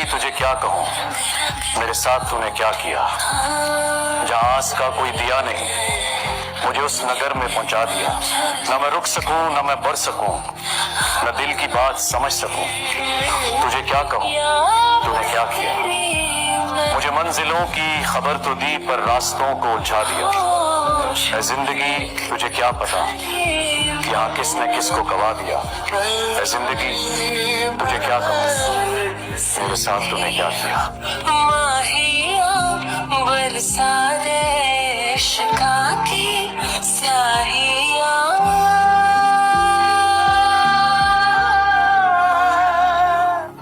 तुझे क्या कहूँ, मेरे साथ तूने क्या किया। जहाँ आस का कोई दिया नहीं, मुझे उस नगर में पहुंचा दिया। न मैं रुक सकूं, न मैं बढ़ सकूं, न दिल की बात समझ सकूं। तुझे क्या कहूँ, तूने क्या किया। मुझे मंजिलों की खबर तो दी, पर रास्तों को उलझा दिया। ऐ जिंदगी तुझे क्या पता, यहाँ किसने किसको गवा दिया। ऐ जिंदगी तुझे क्या कहूँ, मेरे साथ तूने क्या किया। बरसा दे इश्क़ा की स्याहियाँ।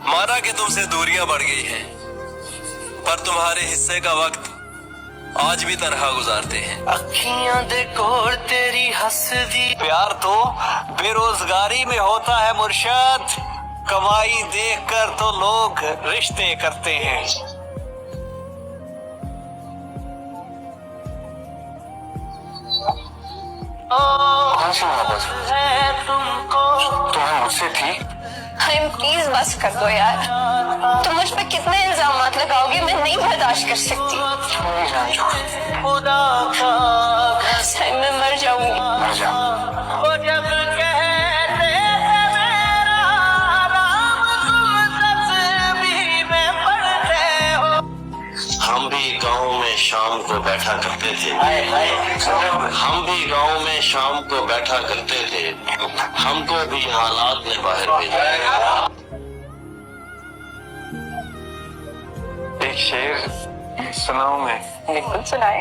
माना कि तुमसे दूरियां बढ़ गई हैं, पर तुम्हारे हिस्से का वक्त आज भी तन्हा गुजारते हैं। अखियां दे कोल तेरी हंसदी। प्यार तो बेरोजगारी में होता है मुर्शद, कमाई देखकर तो लोग रिश्ते करते हैं। कौन सी मोहब्बत है तुमको तुम्हें मुझसे थी। प्लीज बस कर दो यार, तुम मुझ पे कितने इल्जामात लगाओगे, मैं नहीं बर्दाश्त कर सकती। खुदा का सही में मर जाऊंगी। मर जा। वो जब कहते हैं मेरा नाम, तुम तस्वीर में पढ़ते हो। हम भी गांव में शाम को बैठा करते थे, हम भी गांव में शाम को बैठा करते थे, हमको भी हालात ने बाहर भेजा। एक शेर सुनाऊं मैं। बिल्कुल सुनाए।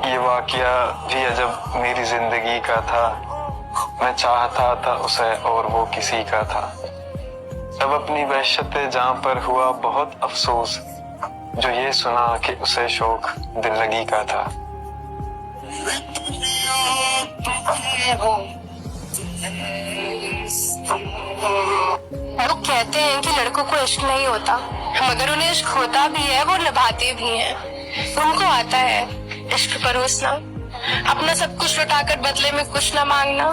ये वाकया भी अजब मेरी जिंदगी का था, मैं चाहता था उसे और वो किसी का था। तब अपनी वहशत जां पर हुआ बहुत अफसोस, जो ये सुना कि उसे शौक दिल लगी का था। लोग कहते हैं कि लड़कों को इश्क नहीं होता, मगर उन्हें इश्क होता भी है, वो निभाते भी हैं। उनको आता है इश्क परोसना, अपना सब कुछ लुटाकर बदले में कुछ ना मांगना,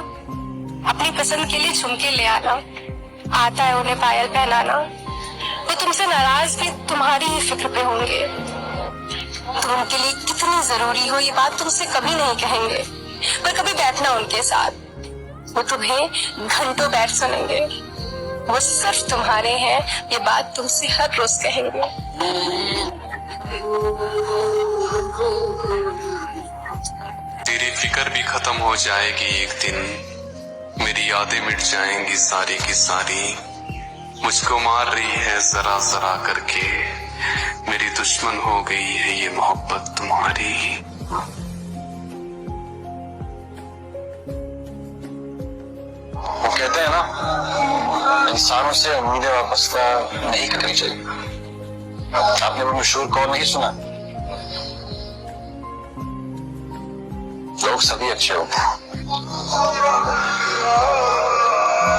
अपनी पसंद के लिए झुमके ले आना, आता है उन्हें पायल पहनाना। वो तुमसे नाराज भी तुम्हारी ही फिक्र पे होंगे, तुम उनके लिए कितनी जरूरी हो ये बात तुमसे कभी नहीं कहेंगे, पर कभी बैठना उनके साथ, वो तुम्हें घंटों बैठ सुनेंगे। वो सिर्फ तुम्हारे हैं ये बात तुमसे हर रोज कहेंगे। तेरी फिक्र भी खत्म हो जाएगी एक दिन, मेरी यादें मिट जाएंगी सारी की सारी। मुझको मार रही है जरा जरा करके, मेरी दुश्मन हो गई है ये मोहब्बत तुम्हारी। वो कहते हैं ना, इंसानों से उम्मीदें वापस नहीं करनी चाहिए। आपने वो मशहूर कौन नहीं सुना, लोग सभी अच्छे होते हैं,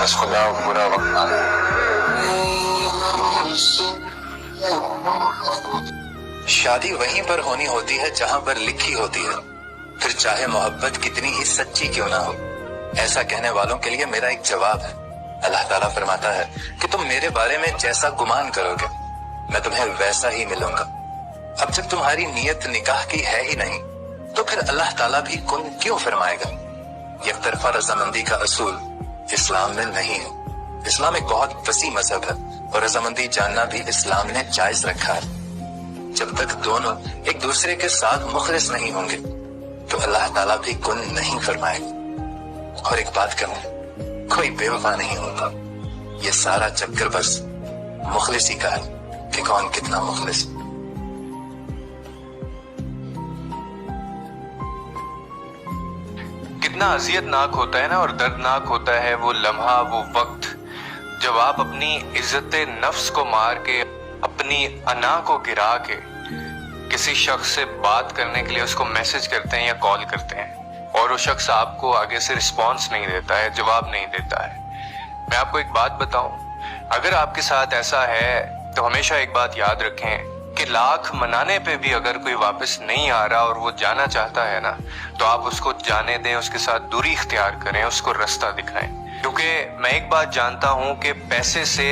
बस खुदा बुरा वक्त आए। शादी वहीं पर होनी होती है जहां पर लिखी होती है, फिर चाहे मोहब्बत कितनी ही सच्ची क्यों ना हो। ऐसा कहने वालों के लिए मेरा एक जवाब है। अल्लाह ताला फरमाता है कि तुम मेरे बारे में जैसा गुमान करोगे मैं तुम्हें वैसा ही मिलूंगा। अब जब तुम्हारी नीयत निकाह की है ही नहीं तो फिर अल्लाह ताला भी कुन क्यों फरमाएगा। यकतरफा रजामंदी का असूल इस्लाम में नहीं है। इस्लाम एक बहुत वसी मजहब है और रजामंदी जानना भी इस्लाम ने जायज रखा है। जब तक दोनों एक दूसरे के साथ मुखलिस नहीं होंगे तो अल्लाह ताला भी कुन नहीं फरमाएगा। और एक बात कहूं, कोई बेवफा नहीं होता, ये सारा चक्कर बस मुखलिस ही का है कि कौन कितना मुखलिस। कितना अजियतनाक होता है ना और दर्दनाक होता है वो लम्हा, वो वक्त जब आप अपनी इज्जत नफ्स को मार के, अपनी अना को गिरा के किसी शख्स से बात करने के लिए उसको मैसेज करते हैं या कॉल करते हैं और वो शख्स आपको आगे से रिस्पॉन्स नहीं देता है, जवाब नहीं देता है। मैं आपको एक बात बताऊं, अगर आपके साथ ऐसा है तो हमेशा एक बात याद रखें कि लाख मनाने पे भी अगर कोई वापस नहीं आ रहा और वो जाना चाहता है ना, तो आप उसको जाने दें, उसके साथ दूरी इख्तियार करें, उसको रास्ता दिखाएं। क्योंकि मैं एक बात जानता हूं कि पैसे से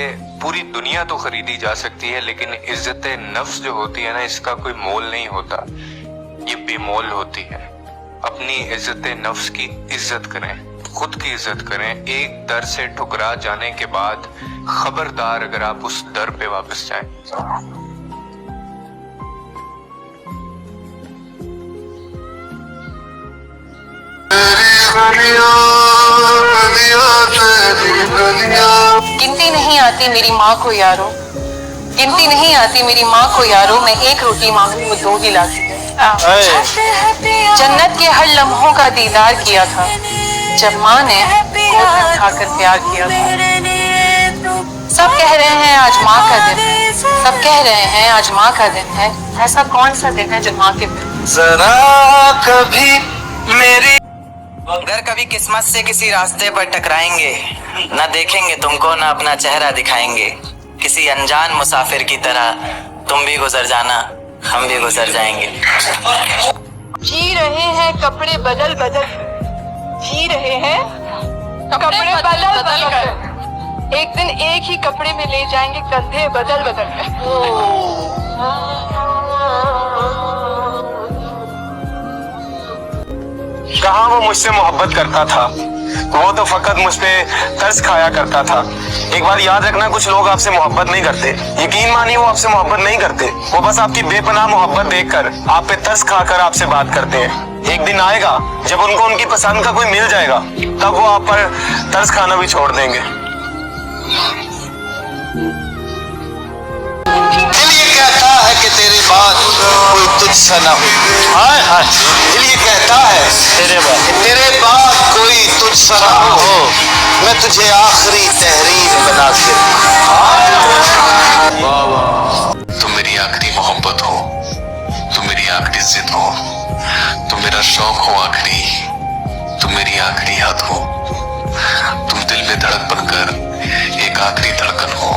पूरी दुनिया तो खरीदी जा सकती है, लेकिन इज्जत नफ्स जो होती है ना, इसका कोई मोल नहीं होता, ये बेमोल होती है। अपनी इज्जत नफ्स की इज्जत करें, खुद की इज्जत करें। एक दर से ठुकरा जाने के बाद खबरदार अगर आप उस दर पे वापस जाएं। गिनती नहीं आती मेरी माँ को यारो, गिनती नहीं आती मेरी माँ को यारो, मैं एक रोटी मांगू वो 2 ही लाती है। जन्नत के हर लम्हों का दीदार किया था जब माँ ने गोद में उठाकर प्यार किया था। सब कह रहे हैं आज माँ का दिन है, सब कह रहे हैं आज माँ का दिन है। ऐसा कौन सा दिन है जो माँ के दिन? जरा कभी मेरी अगर कभी किस्मत से किसी रास्ते पर टकराएंगे, न देखेंगे तुमको न अपना चेहरा दिखाएंगे। किसी अनजान मुसाफिर की तरह तुम भी गुजर जाना, हम भी गुजर जाएंगे। जी रहे हैं कपड़े बदल बदल, जी रहे हैं कपड़े बदल बदल कर। एक दिन एक ही कपड़े में ले जाएंगे कंधे बदल बदल कर। कहाँ वो मुझसे मोहब्बत करता था, वो तो फकत मुझ पे तरस खाया करता था। एक बार याद रखना, कुछ लोग आपसे मोहब्बत नहीं करते, यकीन मानिए वो आपसे मोहब्बत नहीं करते, वो बस आपकी बेपनाह मोहब्बत देखकर आप पे तरस खाकर आपसे बात करते हैं। एक दिन आएगा जब उनको उनकी पसंद का कोई मिल जाएगा, तब वो आप पर तरस खाना भी छोड़ देंगे। दिल ये कहता है कि तेरे बाद कोई तुझसा ना हो। हाय हाय, दिल ये कहता है तेरे बाद कोई तुझसा ना हो। मैं तुझे आखिरी तहरीर बना के, तुम मेरी आखिरी मोहब्बत हो, तुम मेरी आखिरी जिद हो, तुम मेरा शौक हो आखिरी, तुम मेरी आखिरी याद हो। तुम दिल में धड़क बनकर एक आखिरी धड़कन हो।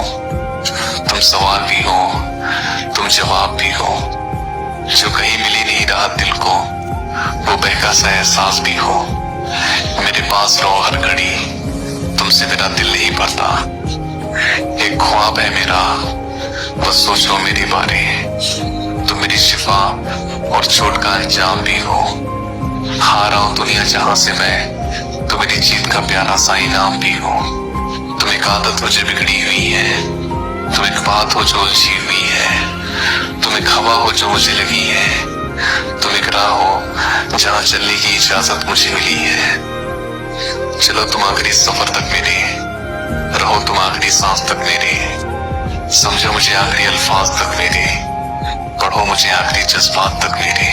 तुम सवाल भी हो, तुम जवाब भी हो, जो कहीं मिली नहीं रहा दिल को, वो बहका सा एहसास भी हो। मेरे पास रहो हर घड़ी, तुमसे मेरा दिल नहीं भरता। एक ख्वाब है मेरा, बस सोचो मेरे बारे। तुम मेरी शिफा और चोट का अंजाम भी हो। हारा हूं दुनिया जहां से मैं, तो मेरी जीत का प्यारा सा इनाम भी हो। तुम एक आदत हो जो बिगड़ी हुई है, तुम एक बात हो जो उलझी हुई है, तुम एक हवा हो जो मुझे लगी है, तुम एक राह हो जहां चलने की इजाजत मुझे मिली है। चलो तुम आखिरी सफर तक मेरे, रहो तुम आखिरी सांस तक मेरे, समझो मुझे आखिरी अल्फाज तक मेरे, पढ़ो मुझे आखिरी जज्बात तक मेरे।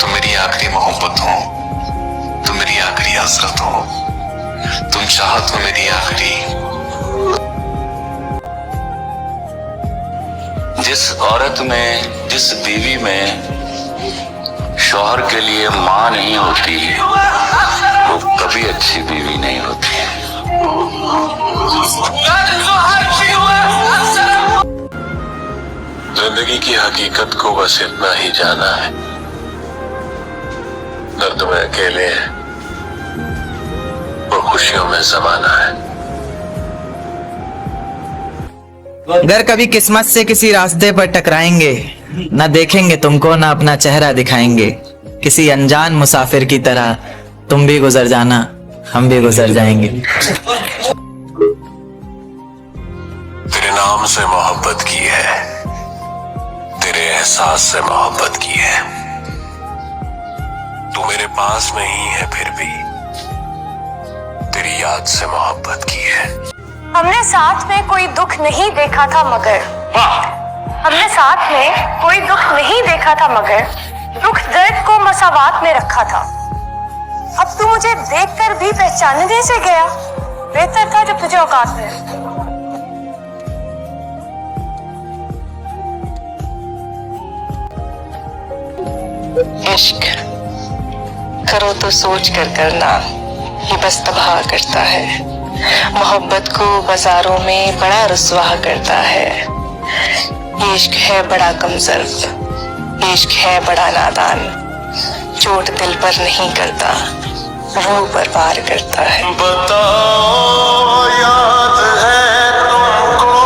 तुम मेरी आखिरी मोहब्बत हो, तुम मेरी आखिरी हसरत हो, तुम चाहत हो मेरी आखिरी। जिस औरत में, जिस बीवी में शौहर के लिए माँ नहीं होती, वो कभी अच्छी बीवी नहीं होती। जिंदगी की हकीकत को बस इतना ही जाना है, दर्द में अकेले हैं, वो खुशियों में ज़माना है। अगर कभी किस्मत से किसी रास्ते पर टकराएंगे, न देखेंगे तुमको न अपना चेहरा दिखाएंगे। किसी अनजान मुसाफिर की तरह तुम भी गुजर जाना, हम भी गुजर जाएंगे। तेरे नाम से मोहब्बत की है, तेरे एहसास से मोहब्बत की है। तू मेरे पास नहीं है फिर भी तेरी याद से मोहब्बत की है। हमने साथ में कोई दुख नहीं देखा था मगर, हमने साथ में कोई दुख नहीं देखा था मगर दुख दर्द को मसावात में रखा था। अब तू मुझे देखकर भी पहचानने से गया, बेहतर था जब तुझे औकात में। इश्क करो तो सोच कर करना, ये बस तबाह करता है। मोहब्बत को बाजारों में बड़ा रुस्वा करता है। ये इश्क है बड़ा कमजोर, ये इश्क है बड़ा नादान, चोट दिल पर नहीं करता, रूह पर वार करता है। बताओ याद है तुमको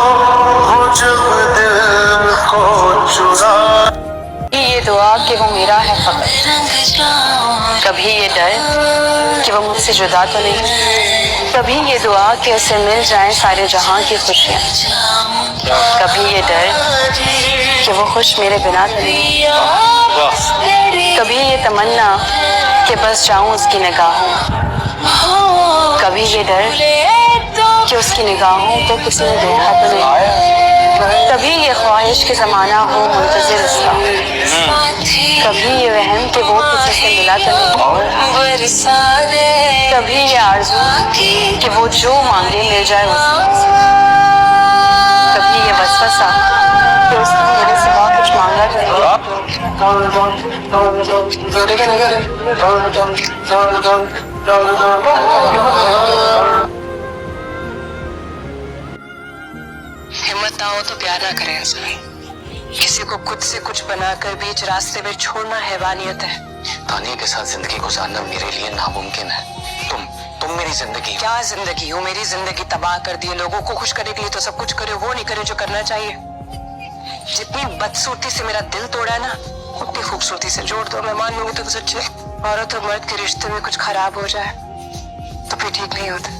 जुदा तो नहीं। कभी ये दुआ कि उसे मिल जाए सारे जहां की खुशियाँ, कभी ये डर कि वो खुश मेरे बिना तो नहीं, कभी ये तमन्ना कि बस जाऊं उसकी निगाहों, कभी ये डर कि उसकी निगाहों को किसी ने देखा तो नहीं, कभी ये ख्वाहिश कि ज़माना हो मुंतज़िर उसका, कभी ये वहम कि वो किसी से मिला तो नहीं, कभी ये आरज़ू कि वो जो मांगे मिल जाए उससे, कभी ये वसवसा कि उसने मेरे सिवा कुछ मांगा तो हिम्मत ना हो तो प्यार ना करें इंसान। किसी को खुद से कुछ बनाकर बीच रास्ते में छोड़ना हैवानियत है। तानिया के साथ जिंदगी गुजारना मेरे लिए नामुमकिन है। तुम मेरी जिंदगी। क्या जिंदगी हो? मेरी जिंदगी तबाह कर दी है। लोगों को खुश करने के लिए तो सब कुछ करे, वो नहीं करे जो करना चाहिए। जितनी बदसूरती से मेरा दिल तोड़ा है ना, उतनी खूबसूरती से जोड़ दो। मैं मान लूंगी तो सच्चे। औरत और मर्द के रिश्ते में कुछ खराब हो जाए तो फिर ठीक नहीं होता।